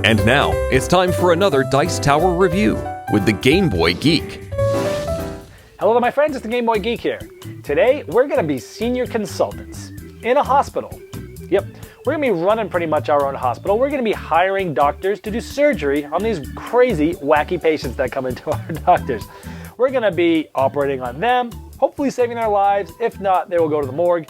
And now, it's time for another Dice Tower review with the Game Boy Geek. Hello there, my friends, it's the Game Boy Geek here. Today, we're going to be senior consultants in a hospital. Yep, we're going to be running pretty much our own hospital. We're going to be hiring doctors to do surgery on these crazy, wacky patients that come into our doctors. We're going to be operating on them, hopefully saving their lives. If not, they will go to the morgue.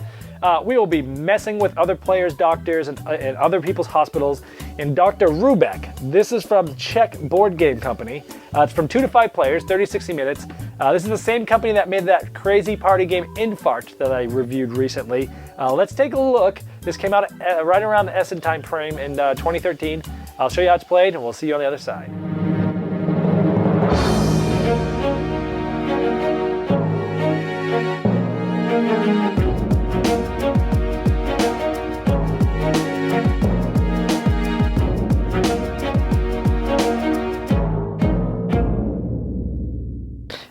We will be messing with other players' doctors and other people's hospitals in Dr. Hrubec. This is from Czech board game company. It's from 2 to 5 players, 30-60 minutes. This is the same company that made that crazy party game Infart that I reviewed recently. Let's take a look. This came out right around the Essen time frame in 2013. I'll show you how it's played, and we'll see you on the other side.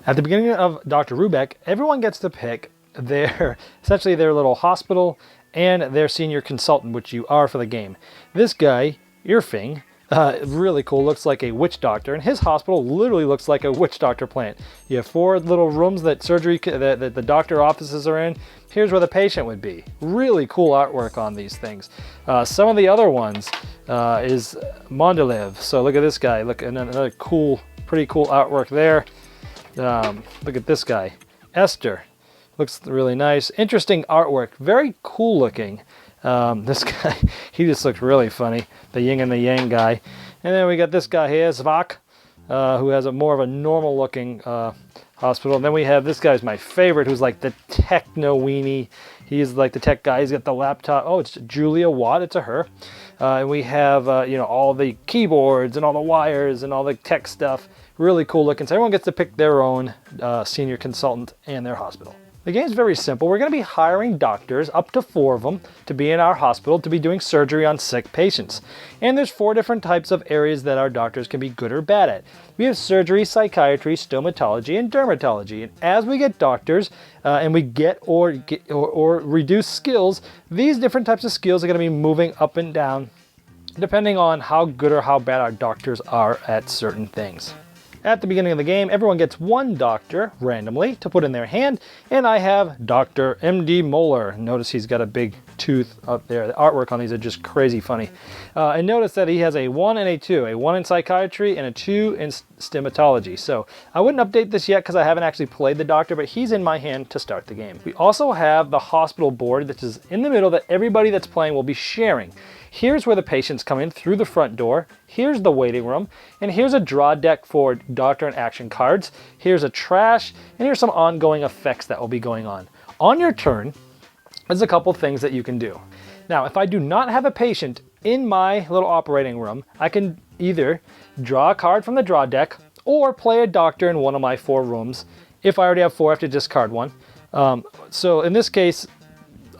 At the beginning of Dr. Hrubec, everyone gets to pick essentially their little hospital and their senior consultant, which you are for the game. This guy, Irving, really cool, looks like a witch doctor, and his hospital literally looks like a witch doctor plant. You have 4 little rooms that the doctor offices are in. Here's where the patient would be. Really cool artwork on these things. Some of the other ones is Mondelev. So look at this guy. Look, another cool, pretty cool artwork there. Look at this guy, Esther. Looks really nice. Interesting artwork. Very cool looking. This guy, he just looks really funny. The yin and the yang guy. And then we got this guy here, Zvak, who has more of a normal looking hospital. And then we have this guy's my favorite, who's like the techno weenie. He's like the tech guy. He's got the laptop. Oh, it's Julia Watt. It's a her. And we have all the keyboards and all the wires and all the tech stuff. Really cool looking. So everyone gets to pick their own senior consultant and their hospital. The game's very simple. We're going to be hiring doctors, up to 4 of them, to be in our hospital to be doing surgery on sick patients. And there's 4 different types of areas that our doctors can be good or bad at. We have surgery, psychiatry, stomatology, and dermatology. And as we get doctors and we get or reduce skills, these different types of skills are going to be moving up and down depending on how good or how bad our doctors are at certain things. At the beginning of the game, everyone gets 1 doctor randomly to put in their hand, and I have Dr. M.D. Moeller. Notice he's got a big tooth up there. The artwork on these are just crazy funny. And notice that he has a 1 and a 2, a 1 in psychiatry and a 2 in stomatology. So I wouldn't update this yet because I haven't actually played the doctor, but he's in my hand to start the game. We also have the hospital board that is in the middle that everybody that's playing will be sharing. Here's where the patients come in through the front door. Here's the waiting room. And here's a draw deck for doctor and action cards. Here's a trash. And here's some ongoing effects that will be going on. On your turn, there's a couple things that you can do. Now, if I do not have a patient in my little operating room, I can either draw a card from the draw deck or play a doctor in one of my 4 rooms. If I already have 4, I have to discard 1. So in this case,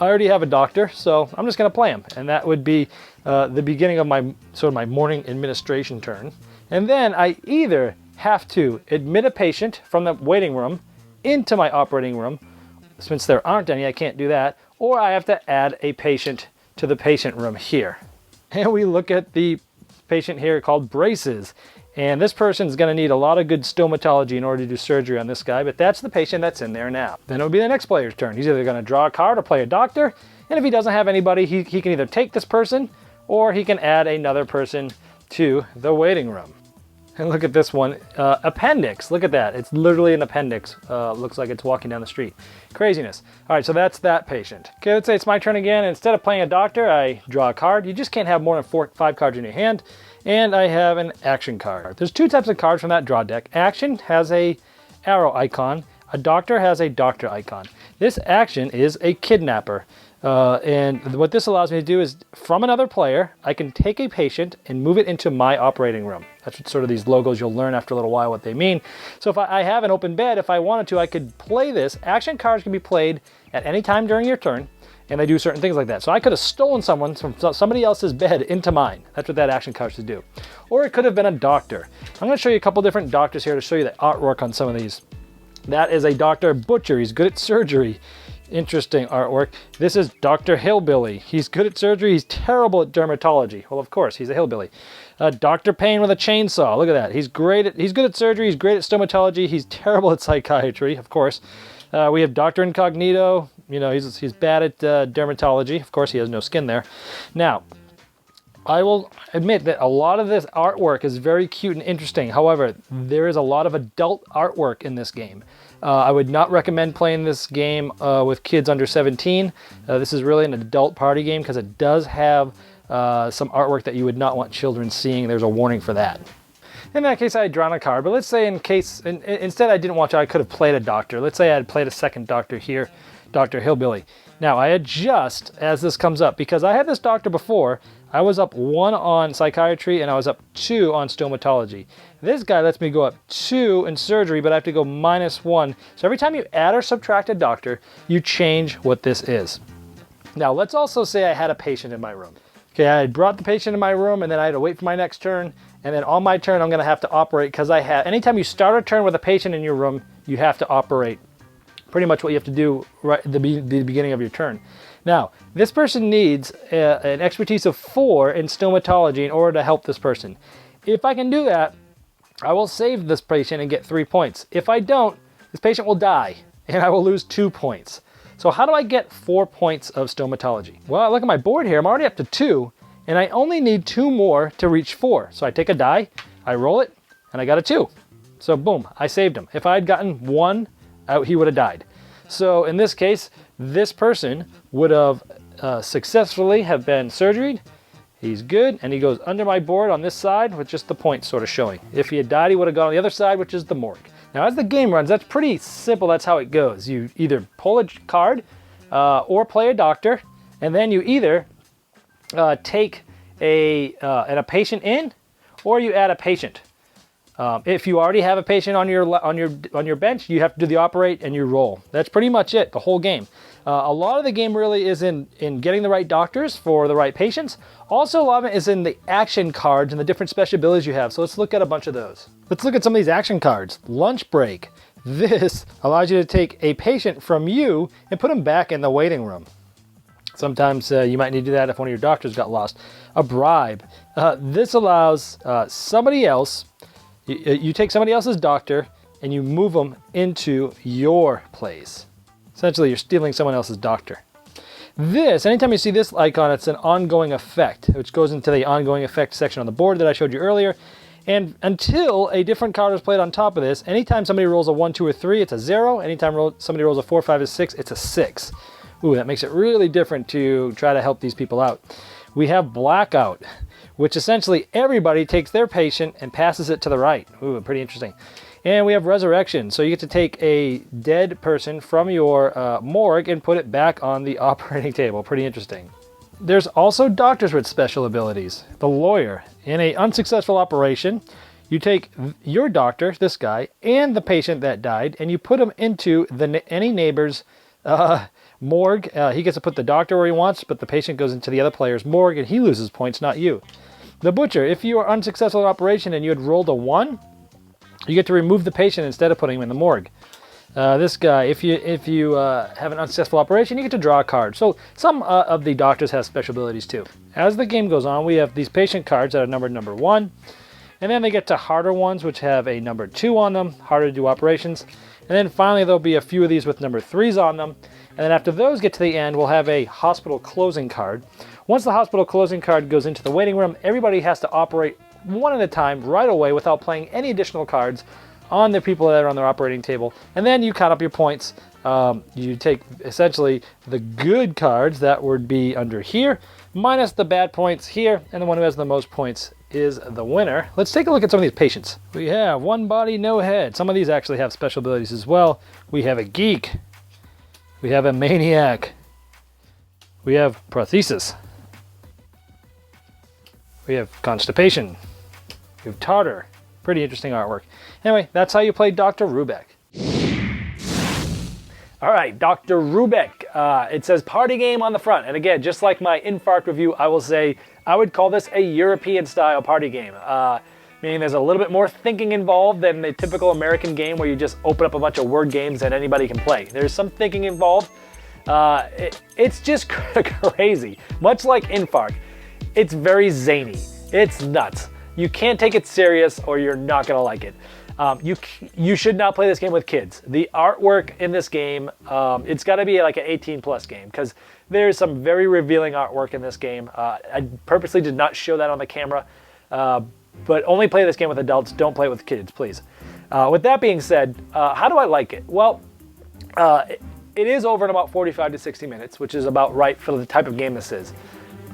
I already have a doctor, so I'm just going to play him. And that would be the beginning of my morning administration turn. And then I either have to admit a patient from the waiting room into my operating room. Since there aren't any, I can't do that. Or I have to add a patient to the patient room here. And we look at the patient here called Braces. And this person's going to need a lot of good stomatology in order to do surgery on this guy, but that's the patient that's in there now. Then it would be the next player's turn. He's either going to draw a card or play a doctor, and if he doesn't have anybody, he can either take this person or he can add another person to the waiting room. And look at this one, appendix. Look at that. It's literally an appendix. Looks like it's walking down the street. Craziness. All right, so that's that patient. Okay, let's say it's my turn again. Instead of playing a doctor, I draw a card. You just can't have more than 5 cards in your hand. And I have an action card. There's 2 types of cards from that draw deck. Action has a arrow icon. A doctor has a doctor icon. This action is a kidnapper. And what this allows me to do is, from another player, I can take a patient and move it into my operating room. That's what sort of these logos, you'll learn after a little while what they mean. So if I have an open bed, if I wanted to, I could play this. Action cards can be played at any time during your turn, and they do certain things like that. So I could have stolen someone from somebody else's bed into mine. That's what that action card should do. Or it could have been a doctor. I'm going to show you a couple different doctors here to show you the artwork on some of these. That is a Dr. Butcher. He's good at surgery. Interesting artwork. This is Dr. Hillbilly. He's good at surgery. He's terrible at dermatology. Well, of course, he's a hillbilly. Dr. Payne with a chainsaw. Look at that. He's good at surgery. He's great at stomatology. He's terrible at psychiatry, of course. We have Dr. Incognito. You know, he's bad at dermatology. Of course, he has no skin there. Now, I will admit that a lot of this artwork is very cute and interesting. However, there is a lot of adult artwork in this game. I would not recommend playing this game with kids under 17. This is really an adult party game because it does have some artwork that you would not want children seeing. There's a warning for that. In that case, I had drawn a card, but let's say instead I didn't watch it, I could have played a doctor. Let's say I had played a second doctor here, Dr. Hillbilly. Now, I adjust as this comes up because I had this doctor before. I was up 1 on psychiatry and I was up 2 on stomatology. This guy lets me go up 2 in surgery, but I have to go -1. So every time you add or subtract a doctor, you change what this is. Now, let's also say I had a patient in my room. Okay, I had brought the patient in my room and then I had to wait for my next turn. And then on my turn, I'm going to have to operate because anytime you start a turn with a patient in your room, you have to operate. Pretty much what you have to do right at the beginning of your turn. Now, this person needs an expertise of 4 in stomatology in order to help this person. If I can do that, I will save this patient and get 3 points. If I don't, this patient will die and I will lose 2 points. So how do I get 4 points of stomatology? Well, look at my board here. I'm already up to 2 and I only need 2 more to reach 4. So I take a die, I roll it, and I got a 2. So boom, I saved him. If I had gotten 1, he would have died. So in this case, this person would have successfully have been surgeried. He's good, and he goes under my board on this side with just the points sort of showing. If he had died, he would have gone on the other side, which is the morgue. Now, as the game runs, that's pretty simple. That's how it goes. You either pull a card or play a doctor, and then you either take a patient in, or you add a patient. If you already have a patient on your bench, you have to do the operate and you roll. That's pretty much it, the whole game. A lot of the game really is in getting the right doctors for the right patients. Also, a lot of it is in the action cards and the different special abilities you have. So let's look at a bunch of those. Let's look at some of these action cards. Lunch break. This allows you to take a patient from you and put them back in the waiting room. Sometimes you might need to do that if one of your doctors got lost. A bribe. This allows somebody else. You take somebody else's doctor and you move them into your place. Essentially, you're stealing someone else's doctor. This, anytime you see this icon, it's an ongoing effect, which goes into the ongoing effect section on the board that I showed you earlier. And until a different card is played on top of this, anytime somebody rolls a 1, 2, or 3, it's a 0. Anytime somebody rolls a 4, 5, or 6, it's a 6. Ooh, that makes it really different to try to help these people out. We have blackout, which essentially everybody takes their patient and passes it to the right. Ooh, pretty interesting. And we have resurrection. So you get to take a dead person from your morgue and put it back on the operating table. Pretty interesting. There's also doctors with special abilities. The lawyer. In an unsuccessful operation, you take your doctor, this guy, and the patient that died, and you put them into any neighbor's morgue. He gets to put the doctor where he wants, but the patient goes into the other player's morgue, and he loses points, not you. The butcher. If you are unsuccessful in operation and you had rolled a 1, you get to remove the patient instead of putting him in the morgue. This guy, if you have an unsuccessful operation, you get to draw a card. So some of the doctors have special abilities too. As the game goes on, we have these patient cards that are numbered number 1. And then they get to harder ones, which have a number 2 on them, harder to do operations. And then finally, there'll be a few of these with number 3s on them. And then after those get to the end, we'll have a hospital closing card. Once the hospital closing card goes into the waiting room, everybody has to operate one at a time right away without playing any additional cards on the people that are on their operating table. And then you count up your points. You take essentially the good cards that would be under here, minus the bad points here, and the one who has the most points is the winner. Let's take a look at some of these patients. We have one body, no head. Some of these actually have special abilities as well. We have a geek. We have a maniac. We have prothesis. We have constipation. We have tartar. Pretty interesting artwork. Anyway, that's how you play Dr. Hrubec. All right, Dr. Hrubec. It says party game on the front. And again, just like my Infarct review, I will say I would call this a European style party game. Meaning there's a little bit more thinking involved than the typical American game where you just open up a bunch of word games that anybody can play. There's some thinking involved. It's just crazy. Much like Infarct, it's very zany. It's nuts. You can't take it serious or you're not going to like it. You should not play this game with kids. The artwork in this game, it's got to be like an 18 plus game because there's some very revealing artwork in this game. I purposely did not show that on the camera, but only play this game with adults. Don't play it with kids, please. With that being said, how do I like it? Well, it is over in about 45 to 60 minutes, which is about right for the type of game this is.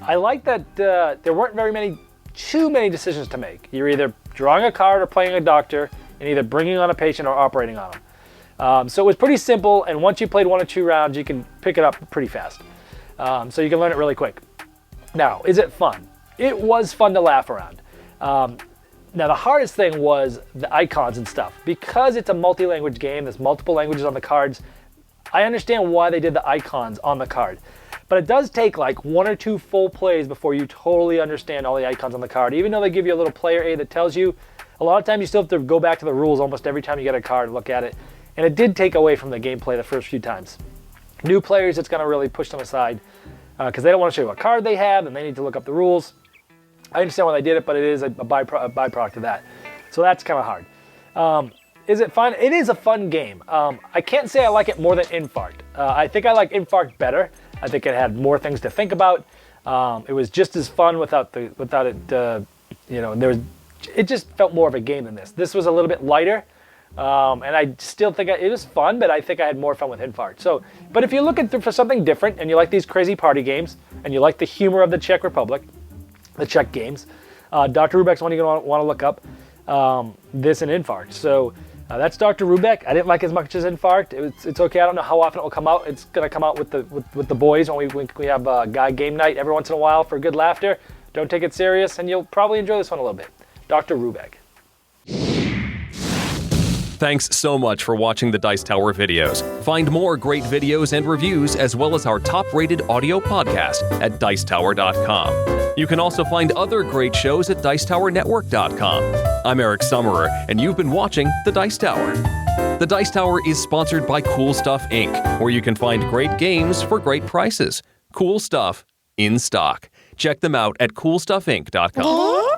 I like that there weren't too many decisions to make. You're either drawing a card or playing a doctor, and either bringing on a patient or operating on them. So it was pretty simple, and once you played 1 or 2 rounds, you can pick it up pretty fast. So you can learn it really quick. Now, is it fun? It was fun to laugh around. Now, the hardest thing was the icons and stuff. Because it's a multi-language game, there's multiple languages on the cards, I understand why they did the icons on the card. But it does take like 1 or 2 full plays before you totally understand all the icons on the card. Even though they give you a little player aid that tells you, a lot of times you still have to go back to the rules almost every time you get a card and look at it. And it did take away from the gameplay the first few times. New players, it's going to really push them aside because they don't want to show you what card they have and they need to look up the rules. I understand why they did it, but it is a byproduct of that. So that's kind of hard. Is it fun? It is a fun game. I can't say I like it more than Infarct. I think I like Infarct better. I think it had more things to think about. It was just as fun without it. It just felt more of a game than this. This was a little bit lighter, and I still think it was fun, but I think I had more fun with Infarct. So, but if you're looking for something different and you like these crazy party games and you like the humor of the Czech Republic, the Czech games, Dr. Hrubec's one you're going to want to look up. This and Infarct. So that's Dr. Hrubec. I didn't like as much as Infarct. It's okay. I don't know how often it will come out. It's going to come out with the boys when we have a guy game night every once in a while for good laughter. Don't take it serious, and you'll probably enjoy this one a little bit. Dr. Hrubec. Thanks so much for watching the Dice Tower videos. Find more great videos and reviews as well as our top-rated audio podcast at Dicetower.com. You can also find other great shows at DicetowerNetwork.com. I'm Eric Summerer, and you've been watching The Dice Tower. The Dice Tower is sponsored by Cool Stuff Inc., where you can find great games for great prices. Cool stuff in stock. Check them out at CoolStuffInc.com.